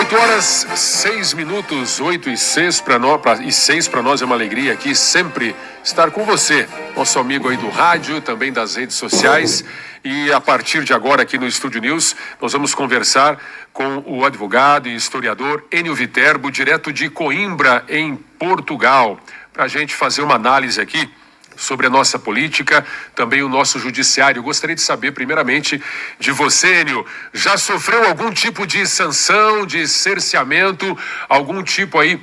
8 horas 6 minutos, 8 e 6 para nós é uma alegria aqui sempre estar com você, nosso amigo aí do rádio, também das redes sociais. E a partir de agora aqui no Estúdio News, nós vamos conversar com o advogado e historiador Enio Viterbo, direto de Coimbra, em Portugal, para a gente fazer uma análise aqui sobre a nossa política, também o nosso judiciário. Eu gostaria de saber, primeiramente, de você, Enio, já sofreu algum tipo de sanção, de cerceamento, algum tipo aí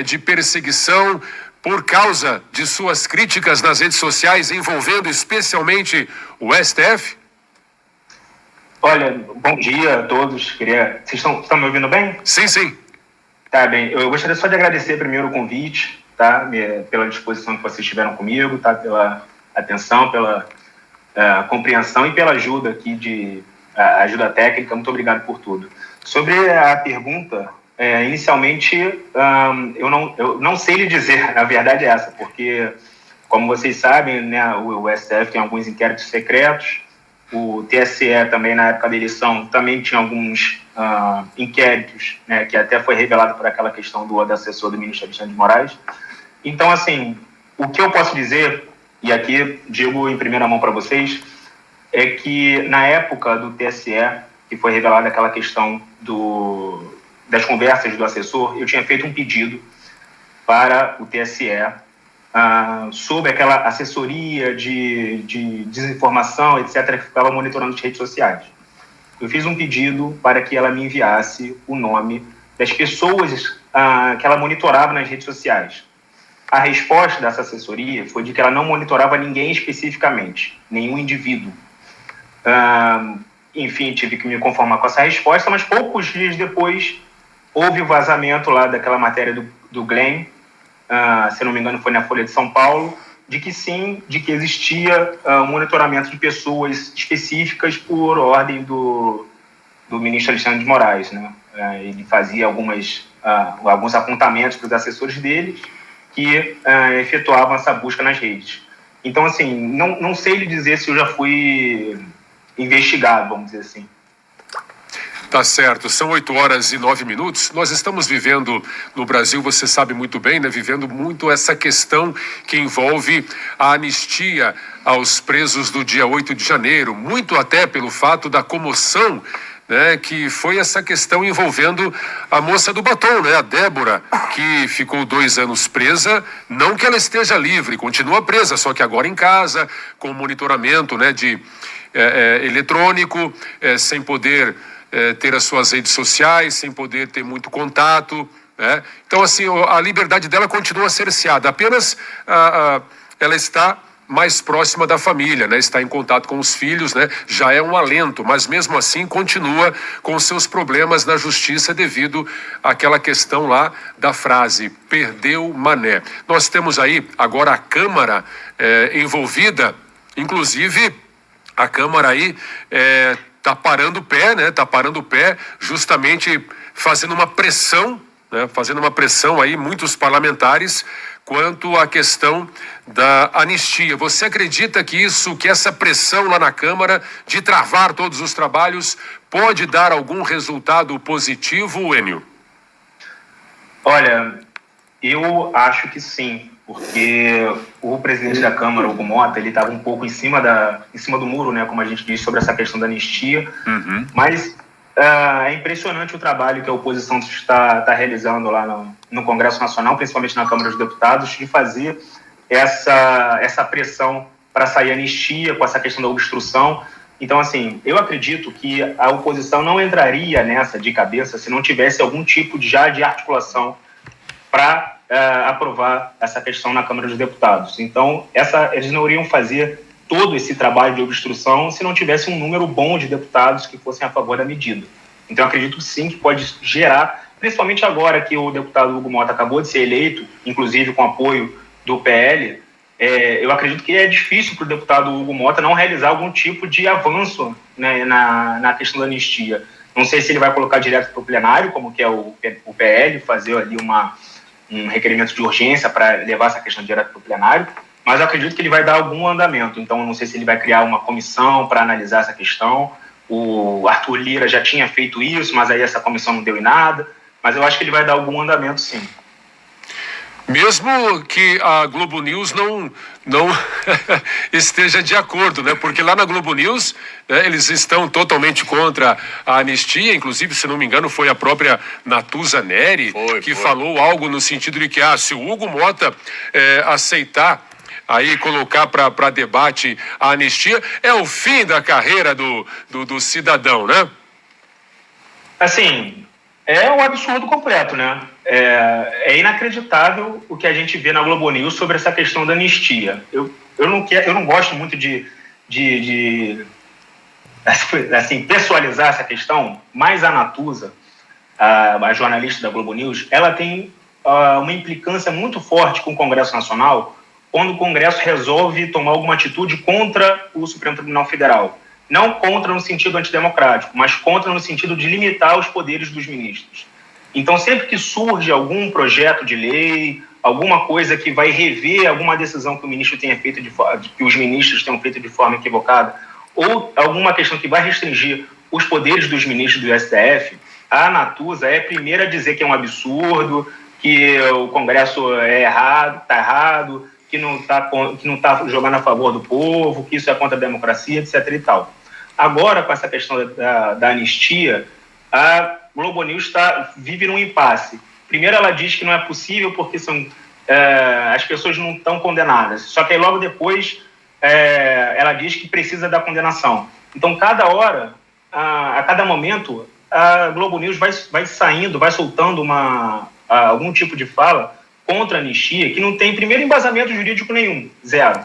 de perseguição por causa de suas críticas nas redes sociais, envolvendo especialmente o STF? Olha, bom dia a todos. Vocês estão me ouvindo bem? Sim, sim. Tá bem. Eu gostaria só de agradecer primeiro o convite, tá? Pela disposição que vocês tiveram comigo, tá? Pela atenção, pela compreensão e pela ajuda aqui ajuda técnica. Muito obrigado por tudo. Sobre a pergunta, inicialmente, eu não sei lhe dizer, a verdade é essa, porque, como vocês sabem, né, o STF tem alguns inquéritos secretos, o TSE também, na época da eleição, também tinha alguns inquéritos, né, que até foi revelado por aquela questão do assessor do ministro Alexandre de Moraes. Então, assim, o que eu posso dizer, e aqui digo em primeira mão para vocês, é que na época do TSE, que foi revelada aquela questão das conversas do assessor, eu tinha feito um pedido para o TSE sobre aquela assessoria de desinformação, etc., que ficava monitorando as redes sociais. Eu fiz um pedido para que ela me enviasse o nome das pessoas que ela monitorava nas redes sociais. A resposta dessa assessoria foi de que ela não monitorava ninguém especificamente, nenhum indivíduo. Enfim, tive que me conformar com essa resposta, mas poucos dias depois houve o vazamento lá daquela matéria do Glenn, se não me engano foi na Folha de São Paulo, de que existia um monitoramento de pessoas específicas por ordem do ministro Alexandre de Moraes, né? Ele fazia alguns apontamentos para os assessores deles que efetuavam essa busca nas redes. Então, assim, não sei lhe dizer se eu já fui investigado, vamos dizer assim. Tá certo, são 8 horas e 9 minutos. Nós estamos vivendo no Brasil, você sabe muito bem, né? Vivendo muito essa questão que envolve a anistia aos presos do dia 8 de janeiro, muito até pelo fato da comoção, né, que foi essa questão envolvendo a moça do batom, né, a Débora, que ficou 2 anos presa, não que ela esteja livre, continua presa, só que agora em casa, com monitoramento, né, eletrônico, sem poder ter as suas redes sociais, sem poder ter muito contato, né? Então, assim, a liberdade dela continua cerceada, apenas ela está mais próxima da família, né? Está em contato com os filhos, né? Já é um alento, mas mesmo assim continua com seus problemas na justiça devido àquela questão lá da frase, perdeu Mané. Nós temos aí agora a Câmara envolvida, inclusive a Câmara aí está parando o pé, né? Está parando o pé justamente fazendo uma pressão, né? Fazendo uma pressão aí, muitos parlamentares, quanto à questão da anistia. Você acredita que essa pressão lá na Câmara de travar todos os trabalhos pode dar algum resultado positivo, Enio? Olha, eu acho que sim, porque o presidente da Câmara, Hugo Mota, ele estava um pouco em cima do muro, né, como a gente diz, sobre essa questão da anistia, mas é impressionante o trabalho que a oposição está realizando lá no Congresso Nacional, principalmente na Câmara dos Deputados, de fazer essa pressão para sair anistia com essa questão da obstrução. Então, assim, eu acredito que a oposição não entraria nessa de cabeça se não tivesse algum tipo de articulação para aprovar essa questão na Câmara dos Deputados. Então, eles não iriam fazer todo esse trabalho de obstrução se não tivesse um número bom de deputados que fossem a favor da medida. Então, acredito sim que pode gerar, principalmente agora que o deputado Hugo Mota acabou de ser eleito, inclusive com apoio do PL, eu acredito que é difícil para o deputado Hugo Mota não realizar algum tipo de avanço, né, na questão da anistia. Não sei se ele vai colocar direto para o plenário, como que é o PL, fazer ali um requerimento de urgência para levar essa questão direto para o plenário, mas eu acredito que ele vai dar algum andamento. Então, não sei se ele vai criar uma comissão para analisar essa questão o Arthur Lira já tinha feito isso, mas aí essa comissão não deu em nada. Mas eu acho que ele vai dar algum andamento, sim. Mesmo que a Globo News não esteja de acordo, né? Porque lá na Globo News, né, eles estão totalmente contra a anistia, inclusive, se não me engano, foi a própria Natuza Neri que falou algo no sentido de que se o Hugo Mota aceitar aí colocar para debate a anistia, é o fim da carreira do cidadão, né? Assim, é um absurdo completo, né? É inacreditável o que a gente vê na Globo News sobre essa questão da anistia. Eu não gosto muito de assim, pessoalizar essa questão, mas a Natuza, a jornalista da Globo News, ela tem uma implicância muito forte com o Congresso Nacional quando o Congresso resolve tomar alguma atitude contra o Supremo Tribunal Federal. Não contra no sentido antidemocrático, mas contra no sentido de limitar os poderes dos ministros. Então, sempre que surge algum projeto de lei, alguma coisa que vai rever alguma decisão que o ministro tenha feito que os ministros tenham feito de forma equivocada, ou alguma questão que vai restringir os poderes dos ministros do STF, a Natuza é a primeira a dizer que é um absurdo, que o Congresso é errado, está errado, que não está jogando a favor do povo, que isso é contra a democracia, etc. e tal. Agora, com essa questão da anistia, a Globo News vive num impasse. Primeiro, ela diz que não é possível porque as pessoas não estão condenadas. Só que aí, logo depois, ela diz que precisa da condenação. Então, cada hora, a cada momento, a Globo News vai saindo, vai soltando algum tipo de fala contra a anistia que não tem, primeiro, embasamento jurídico nenhum, zero.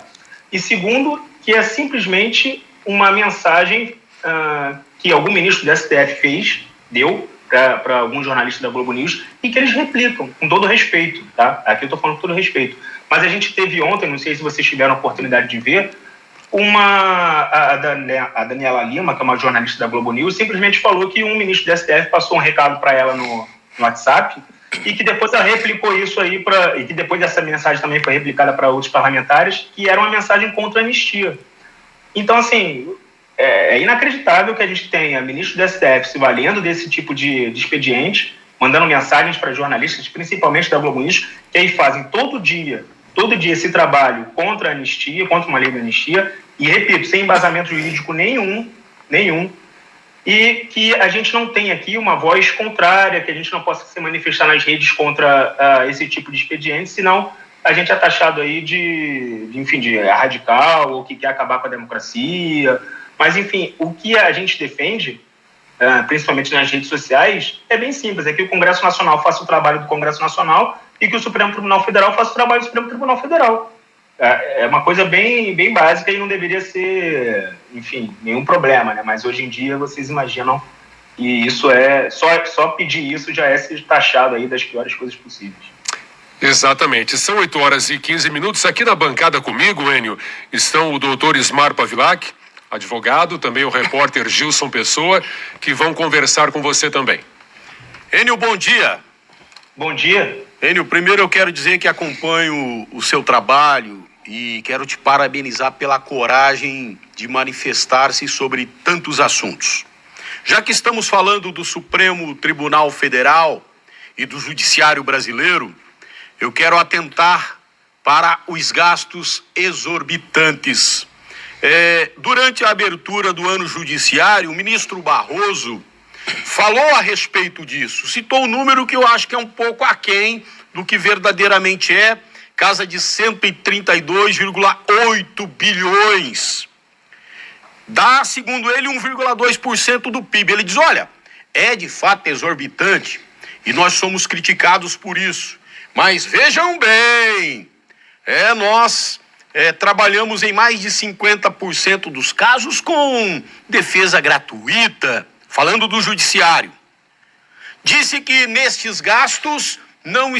E segundo, que é simplesmente uma mensagem que algum ministro do STF deu para alguns jornalistas da Globo News e que eles replicam, com todo respeito, tá? Aqui eu estou falando com todo respeito. Mas a gente teve ontem, não sei se vocês tiveram a oportunidade de ver, a Daniela Lima, que é uma jornalista da Globo News, simplesmente falou que um ministro do STF passou um recado para ela no WhatsApp e que depois ela replicou isso aí, e que depois dessa mensagem também foi replicada para outros parlamentares, que era uma mensagem contra a anistia. Então, assim, é inacreditável que a gente tenha ministro do STF se valendo desse tipo de expediente, mandando mensagens para jornalistas, principalmente da Globo News, que aí fazem todo dia esse trabalho contra a anistia, contra uma lei de anistia, e, repito, sem embasamento jurídico nenhum, e que a gente não tem aqui uma voz contrária, que a gente não possa se manifestar nas redes contra esse tipo de expediente, senão a gente é taxado aí de radical, ou que quer acabar com a democracia. Mas, enfim, o que a gente defende, principalmente nas redes sociais, é bem simples, é que o Congresso Nacional faça o trabalho do Congresso Nacional e que o Supremo Tribunal Federal faça o trabalho do Supremo Tribunal Federal. É uma coisa bem básica e não deveria ser, enfim, nenhum problema, né? Mas hoje em dia vocês imaginam que isso só pedir isso já é ser taxado aí das piores coisas possíveis. Exatamente. São 8h15. Aqui na bancada comigo, Enio, estão o doutor Ismar Pavilac, advogado, também o repórter Gilson Pessoa, que vão conversar com você também. Enio, bom dia. Bom dia. Enio, primeiro eu quero dizer que acompanho o seu trabalho e quero te parabenizar pela coragem de manifestar-se sobre tantos assuntos. Já que estamos falando do Supremo Tribunal Federal e do Judiciário Brasileiro, eu quero atentar para os gastos exorbitantes. Durante a abertura do ano judiciário, o ministro Barroso falou a respeito disso, citou um número que eu acho que é um pouco aquém do que verdadeiramente é, casa de 132,8 bilhões. Dá, segundo ele, 1,2% do PIB. Ele diz, olha, é de fato exorbitante e nós somos criticados por isso. Mas vejam bem, nós trabalhamos em mais de 50% dos casos com defesa gratuita, falando do judiciário. Disse que nestes gastos não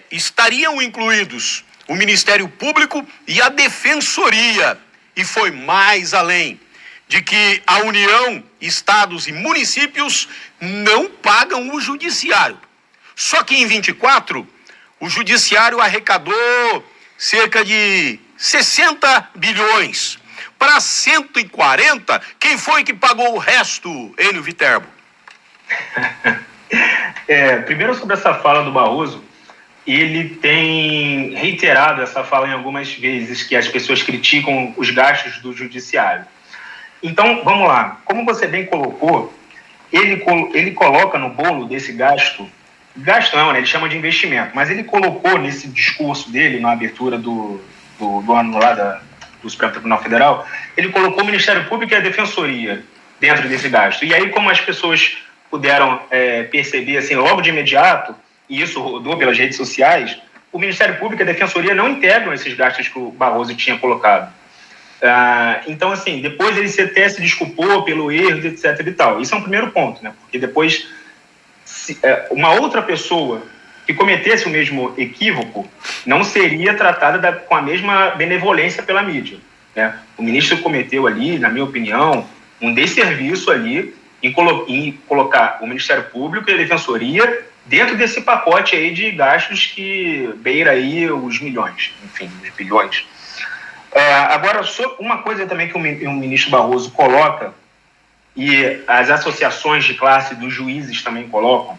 estariam incluídos o Ministério Público e a Defensoria. E foi mais além, de que a União, estados e municípios não pagam o judiciário. Só que em 24, o judiciário arrecadou cerca de 60 bilhões. para 140, quem foi que pagou o resto, Enio Viterbo? Primeiro, sobre essa fala do Barroso, ele tem reiterado essa fala em algumas vezes, que as pessoas criticam os gastos do judiciário. Então, vamos lá. Como você bem colocou, ele coloca no bolo desse gasto não, né? Ele chama de investimento, mas ele colocou nesse discurso dele, na abertura do ano lá do Supremo Tribunal Federal, ele colocou o Ministério Público e a Defensoria dentro desse gasto. E aí, como as pessoas puderam perceber assim, logo de imediato, e isso rodou pelas redes sociais, o Ministério Público e a Defensoria não integram esses gastos que o Barroso tinha colocado. Então, assim, depois ele até se desculpou pelo erro, etc. e tal. Isso é um primeiro ponto, né? Porque depois, uma outra pessoa que cometesse o mesmo equívoco não seria tratada com a mesma benevolência pela mídia, né? O ministro cometeu ali, na minha opinião, um desserviço ali em colocar o Ministério Público e a Defensoria dentro desse pacote aí de gastos que beira aí os milhões, enfim, os bilhões. Agora, uma coisa também que o ministro Barroso coloca, e as associações de classe dos juízes também colocam,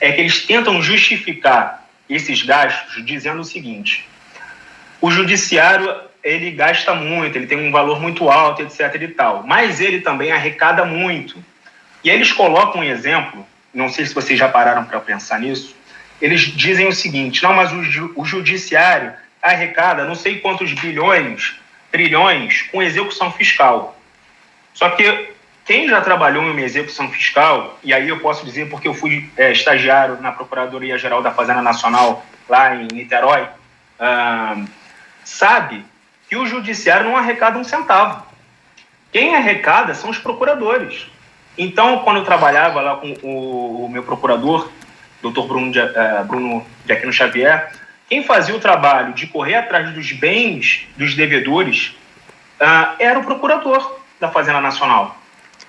é que eles tentam justificar esses gastos dizendo o seguinte: o judiciário, ele gasta muito, ele tem um valor muito alto, etc. e tal, mas ele também arrecada muito. E aí eles colocam um exemplo, não sei se vocês já pararam para pensar nisso, eles dizem o seguinte: não, mas o judiciário arrecada não sei quantos bilhões, trilhões com execução fiscal. Só que quem já trabalhou em uma execução fiscal, e aí eu posso dizer porque eu fui estagiário na Procuradoria-Geral da Fazenda Nacional, lá em Niterói, sabe que o judiciário não arrecada um centavo. Quem arrecada são os procuradores. Então, quando eu trabalhava lá com o meu procurador, Dr. Bruno de Aquino Xavier, quem fazia o trabalho de correr atrás dos bens dos devedores era o procurador da Fazenda Nacional.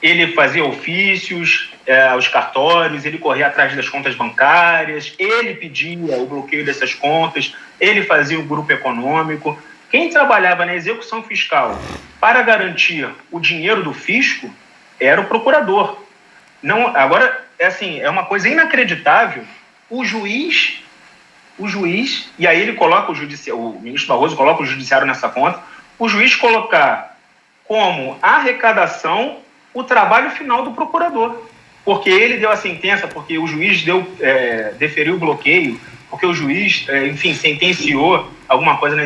Ele fazia ofícios aos cartórios, ele corria atrás das contas bancárias, ele pedia o bloqueio dessas contas, ele fazia o grupo econômico. Quem trabalhava na execução fiscal para garantir o dinheiro do fisco era o procurador. Não, agora, é uma coisa inacreditável, o juiz, e aí ele coloca o ministro Barroso coloca o judiciário nessa conta, o juiz colocar como arrecadação o trabalho final do procurador, porque ele deu a sentença, porque o juiz deferiu o bloqueio, porque o juiz, sentenciou alguma coisa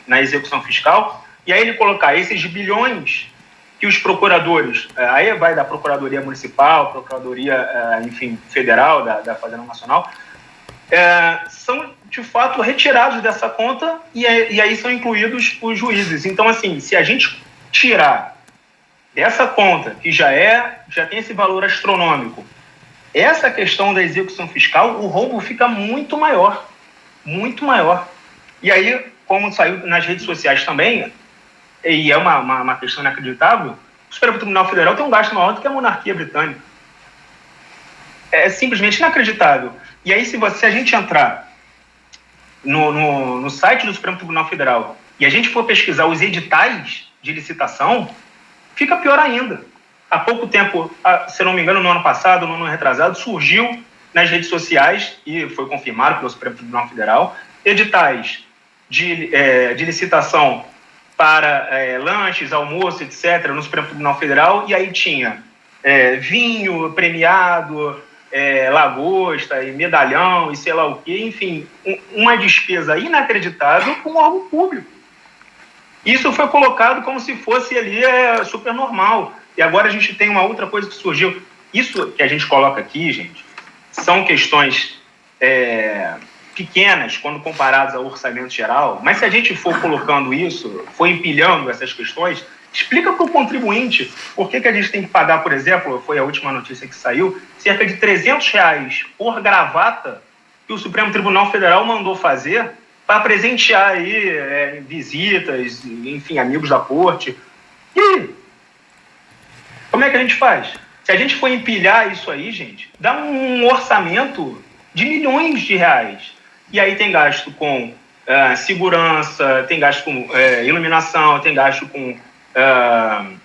na execução fiscal, e aí ele colocar esses bilhões que os procuradores, aí vai da Procuradoria Municipal, Procuradoria, Federal, da Fazenda Nacional, são, de fato, retirados dessa conta e aí são incluídos os juízes. Então, assim, se a gente tirar dessa conta, que já tem esse valor astronômico, essa questão da execução fiscal, o rombo fica muito maior. Muito maior. E aí, como saiu nas redes sociais também, e é uma questão inacreditável, o Supremo Tribunal Federal tem um gasto maior do que a monarquia britânica. É simplesmente inacreditável. E aí, se a gente entrar no site do Supremo Tribunal Federal e a gente for pesquisar os editais de licitação, fica pior ainda. Há pouco tempo, se não me engano, no ano passado, no ano retrasado, surgiu nas redes sociais, e foi confirmado pelo Supremo Tribunal Federal, editais de licitação para lanches, almoço, etc., no Supremo Tribunal Federal, e aí tinha vinho premiado, lagosta e medalhão e sei lá o quê, enfim, uma despesa inacreditável com um órgão público. Isso foi colocado como se fosse ali super normal. E agora a gente tem uma outra coisa que surgiu. Isso que a gente coloca aqui, gente, são questões pequenas quando comparadas ao orçamento geral, mas se a gente for colocando isso, for empilhando essas questões, explica para o contribuinte por que a gente tem que pagar, por exemplo, foi a última notícia que saiu, cerca de R$300 por gravata que o Supremo Tribunal Federal mandou fazer para presentear aí visitas, enfim, amigos da corte. E aí? Como é que a gente faz? Se a gente for empilhar isso aí, gente, dá um orçamento de milhões de reais. E aí tem gasto com segurança, tem gasto com iluminação, tem gasto com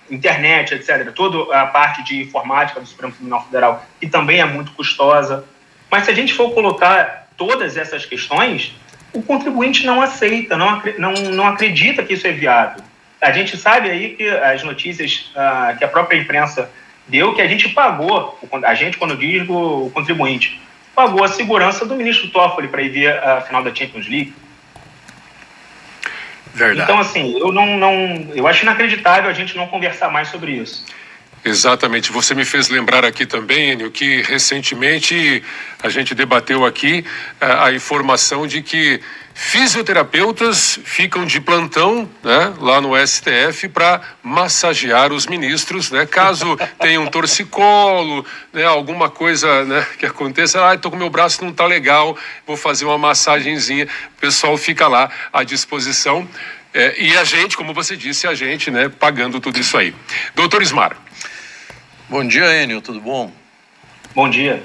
internet, etc., toda a parte de informática do Supremo Tribunal Federal, que também é muito custosa. Mas se a gente for colocar todas essas questões, o contribuinte não aceita, não acredita que isso é viável. A gente sabe aí que as notícias que a própria imprensa deu, que a gente pagou, a gente, quando eu digo o contribuinte, pagou a segurança do ministro Toffoli para ir ver a final da Champions League. Verdade. Então, assim, eu acho inacreditável a gente não conversar mais sobre isso. Exatamente. Você me fez lembrar aqui também, Enio, que recentemente a gente debateu aqui a informação de que fisioterapeutas ficam de plantão, né, lá no STF para massagear os ministros, né, caso tenha um torcicolo, né, alguma coisa, né, que aconteça, estou com meu braço não está legal, vou fazer uma massagenzinha, o pessoal fica lá à disposição, e a gente, como você disse, a gente, né, pagando tudo isso aí. Doutor Ismar. Bom dia, Enio, tudo bom? Bom dia.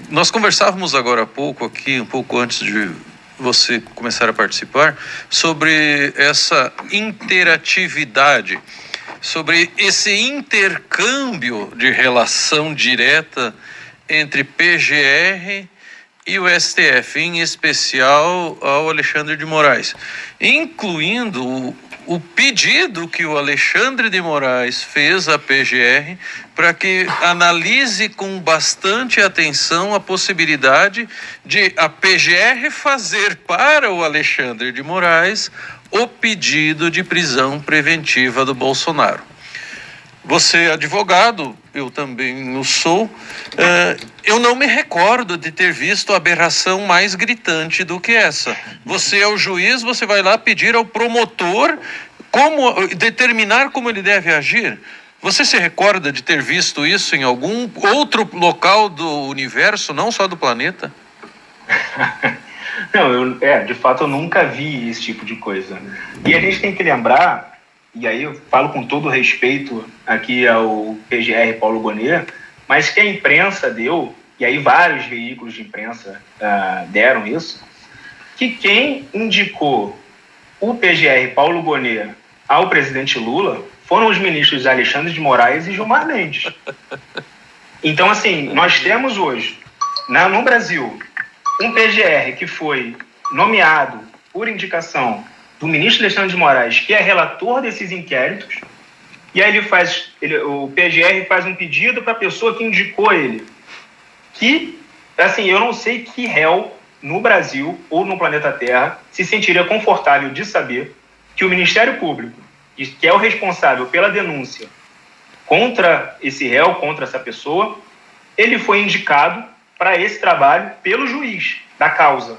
Nós conversávamos agora há pouco aqui, um pouco antes de você começar a participar, sobre essa interatividade, sobre esse intercâmbio de relação direta entre PGR e o STF, em especial ao Alexandre de Moraes, incluindo o pedido que o Alexandre de Moraes fez à PGR para que analise com bastante atenção a possibilidade de a PGR fazer para o Alexandre de Moraes o pedido de prisão preventiva do Bolsonaro. Você é advogado, eu também o sou. Eu não me recordo de ter visto aberração mais gritante do que essa. Você é o juiz, você vai lá pedir ao promotor determinar como ele deve agir. Você se recorda de ter visto isso em algum outro local do universo, não só do planeta? Não, de fato eu nunca vi esse tipo de coisa. E a gente tem que lembrar, e aí eu falo com todo respeito aqui ao PGR Paulo Gonet, mas que a imprensa deu, e aí vários veículos de imprensa deram isso, que quem indicou o PGR Paulo Gonet ao presidente Lula foram os ministros Alexandre de Moraes e Gilmar Mendes. Então, assim, nós temos hoje, no Brasil, um PGR que foi nomeado por indicação do ministro Alexandre de Moraes, que é relator desses inquéritos, e aí o PGR faz um pedido para a pessoa que indicou ele, que, assim, eu não sei que réu no Brasil ou no planeta Terra se sentiria confortável de saber que o Ministério Público, que é o responsável pela denúncia contra esse réu, contra essa pessoa, ele foi indicado para esse trabalho pelo juiz da causa.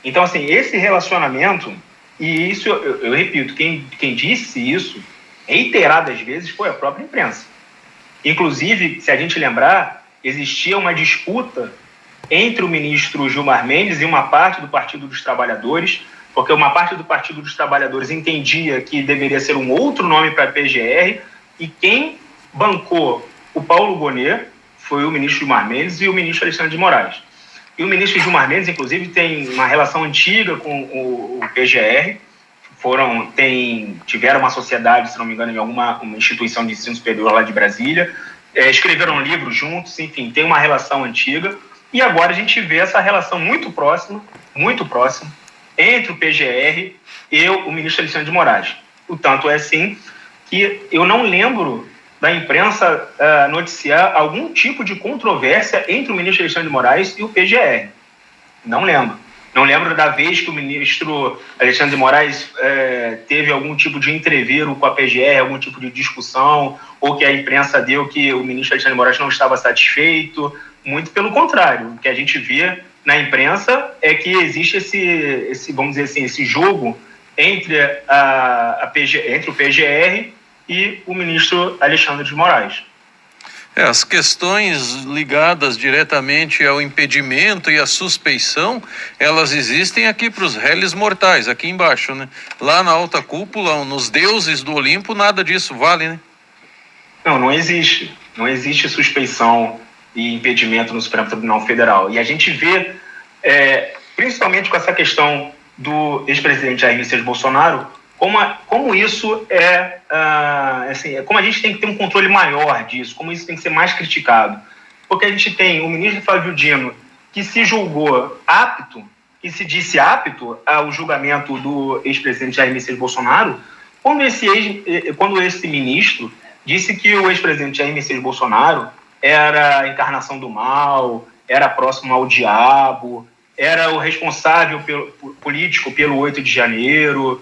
Então, assim, esse relacionamento, e isso, eu repito, quem disse isso reiteradas vezes foi a própria imprensa. Inclusive, se a gente lembrar, existia uma disputa entre o ministro Gilmar Mendes e uma parte do Partido dos Trabalhadores, porque uma parte do Partido dos Trabalhadores entendia que deveria ser um outro nome para a PGR, e quem bancou o Paulo Gonet foi o ministro Gilmar Mendes e o ministro Alexandre de Moraes. E o ministro Gilmar Mendes, inclusive, tem uma relação antiga com o PGR, tiveram uma sociedade, se não me engano, em uma instituição de ensino superior lá de Brasília, escreveram livros juntos, enfim, tem uma relação antiga, e agora a gente vê essa relação muito próxima, entre o PGR e o ministro Alexandre de Moraes. O tanto é assim que eu não lembro da imprensa noticiar algum tipo de controvérsia entre o ministro Alexandre de Moraes e o PGR. Não lembro. Não lembro da vez que o ministro Alexandre de Moraes teve algum tipo de entrevero com a PGR, algum tipo de discussão, ou que a imprensa deu que o ministro Alexandre de Moraes não estava satisfeito. Muito pelo contrário. O que a gente vê na imprensa é que existe esse vamos dizer assim, esse jogo entre o PGR e o ministro Alexandre de Moraes. As questões ligadas diretamente ao impedimento e à suspeição, elas existem aqui para os réis mortais, aqui embaixo, né? Lá na alta cúpula, nos deuses do Olimpo, nada disso vale, né? Não existe. Não existe suspeição e impedimento no Supremo Tribunal Federal. E a gente vê, principalmente com essa questão do ex-presidente Jair Messias Bolsonaro, como isso assim, como a gente tem que ter um controle maior disso, como isso tem que ser mais criticado. Porque a gente tem o ministro Flávio Dino, que se julgou apto, e se disse apto ao julgamento do ex-presidente Jair Messias Bolsonaro, quando esse ministro disse que o ex-presidente Jair Messias Bolsonaro era a encarnação do mal, era próximo ao diabo, era o responsável político pelo 8 de janeiro.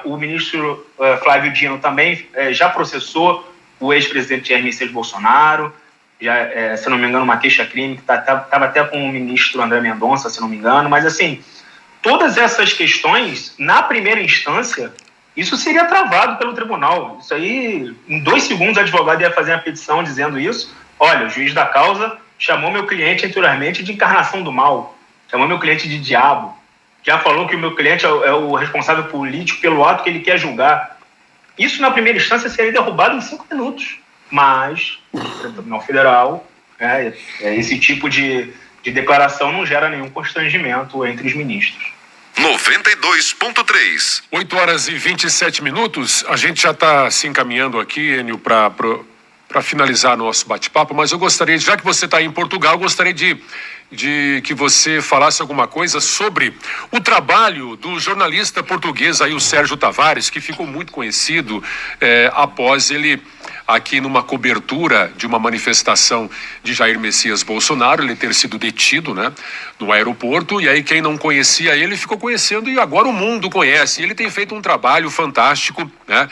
O ministro Flávio Dino também já processou o ex-presidente Jair Messias Bolsonaro, já, se não me engano, uma queixa-crime, que estava até com o ministro André Mendonça, se não me engano, mas assim, todas essas questões, na primeira instância, isso seria travado pelo tribunal. Isso aí, em 2 segundos, o advogado ia fazer uma petição dizendo isso. Olha, o juiz da causa chamou meu cliente anteriormente de encarnação do mal, chamou meu cliente de diabo, já falou que o meu cliente é o responsável político pelo ato que ele quer julgar. Isso, na primeira instância, seria derrubado em 5 minutos. Mas o Tribunal Federal, esse tipo de declaração não gera nenhum constrangimento entre os ministros. 92.3. 8 horas e 27 minutos. A gente já está se encaminhando aqui, Enio, para finalizar nosso bate-papo, mas eu gostaria, já que você está em Portugal, eu gostaria de que você falasse alguma coisa sobre o trabalho do jornalista português aí, o Sérgio Tavares, que ficou muito conhecido após ele, aqui numa cobertura de uma manifestação de Jair Messias Bolsonaro, ele ter sido detido, né, no aeroporto, e aí quem não conhecia ele ficou conhecendo e agora o mundo conhece. Ele tem feito um trabalho fantástico, né,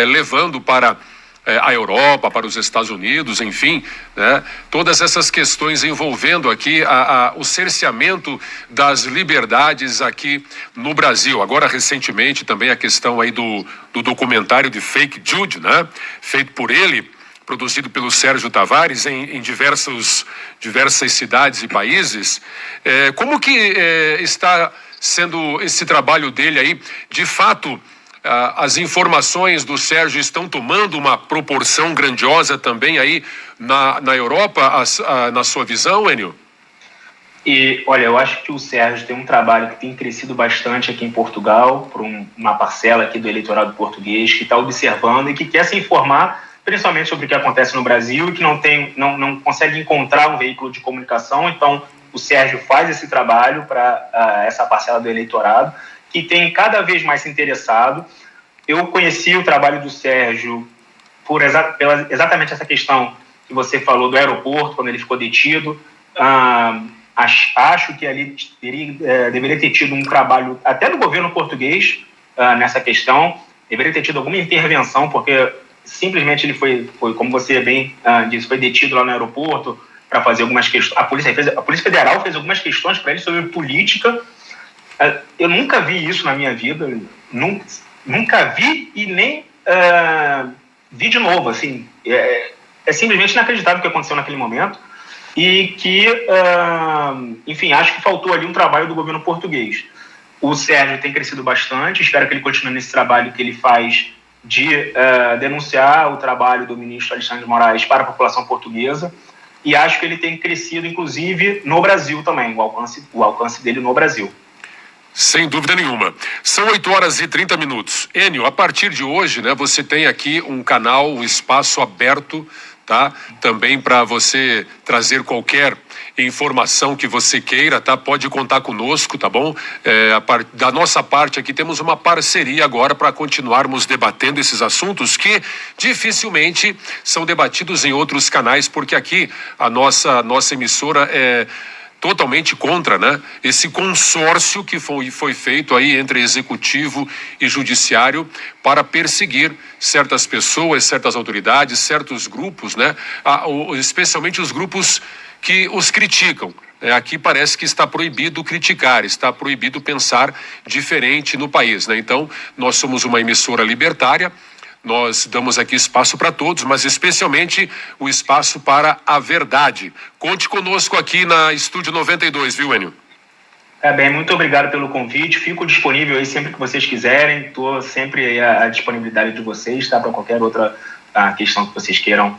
levando para a Europa, para os Estados Unidos, enfim, né, todas essas questões envolvendo aqui o cerceamento das liberdades aqui no Brasil. Agora, recentemente, também a questão aí do documentário de Fake Jude, né, feito por ele, produzido pelo Sérgio Tavares em diversas cidades e países. Como que está sendo esse trabalho dele aí? De fato, as informações do Sérgio estão tomando uma proporção grandiosa também aí na Europa, na sua visão, Enio? E, olha, eu acho que o Sérgio tem um trabalho que tem crescido bastante aqui em Portugal, por uma parcela aqui do eleitorado português que está observando e que quer se informar, principalmente sobre o que acontece no Brasil e que não consegue encontrar um veículo de comunicação. Então, o Sérgio faz esse trabalho para essa parcela do eleitorado, que tem cada vez mais se interessado. Eu conheci o trabalho do Sérgio pela exatamente essa questão que você falou do aeroporto, quando ele ficou detido. Acho que ali deveria ter tido um trabalho até do governo português nessa questão, deveria ter tido alguma intervenção, porque simplesmente ele foi como você bem disse, foi detido lá no aeroporto para fazer algumas questões. A Polícia Federal fez algumas questões para ele sobre política. Eu nunca vi isso na minha vida, nunca vi e nem vi de novo. Assim, é simplesmente inacreditável o que aconteceu naquele momento e que, enfim, acho que faltou ali um trabalho do governo português. O Sérgio tem crescido bastante, espero que ele continue nesse trabalho que ele faz de denunciar o trabalho do ministro Alexandre de Moraes para a população portuguesa, e acho que ele tem crescido, inclusive, no Brasil também, o alcance dele no Brasil. Sem dúvida nenhuma. São 8 horas e 30 minutos. Enio, a partir de hoje, né, você tem aqui um canal, um espaço aberto, tá? Também para você trazer qualquer informação que você queira, tá? Pode contar conosco, tá bom? Da nossa parte aqui temos uma parceria agora para continuarmos debatendo esses assuntos que dificilmente são debatidos em outros canais, porque aqui a nossa emissora é totalmente contra, né, esse consórcio que foi feito aí entre executivo e judiciário para perseguir certas pessoas, certas autoridades, certos grupos, né, especialmente os grupos que os criticam. Aqui parece que está proibido criticar, está proibido pensar diferente no país, né? Então, nós somos uma emissora libertária. Nós damos aqui espaço para todos, mas especialmente o espaço para a verdade. Conte conosco aqui na Estúdio 92, viu, Enio? Bem, muito obrigado pelo convite. Fico disponível aí sempre que vocês quiserem. Estou sempre à disponibilidade de vocês, tá? Para qualquer outra questão que vocês queiram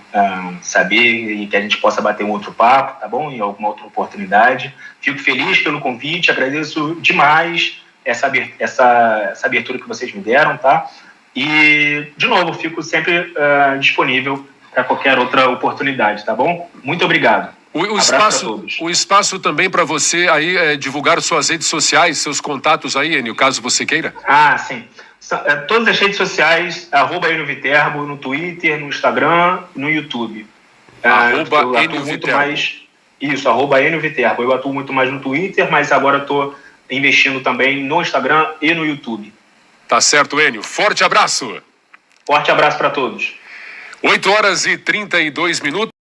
saber e que a gente possa bater um outro papo, tá bom? Em alguma outra oportunidade. Fico feliz pelo convite, agradeço demais essa abertura que vocês me deram, tá? E, de novo, fico sempre disponível para qualquer outra oportunidade, tá bom? Muito obrigado. O espaço também para você aí divulgar suas redes sociais, seus contatos aí, Enio, caso você queira. Ah, sim. Todas as redes sociais, @EnioViterbo, no Twitter, no Instagram, no YouTube. @EnioViterbo. Isso, @EnioViterbo. Eu atuo muito mais no Twitter, mas agora estou investindo também no Instagram e no YouTube. Tá certo, Enio. Forte abraço. Forte abraço para todos. 8h32.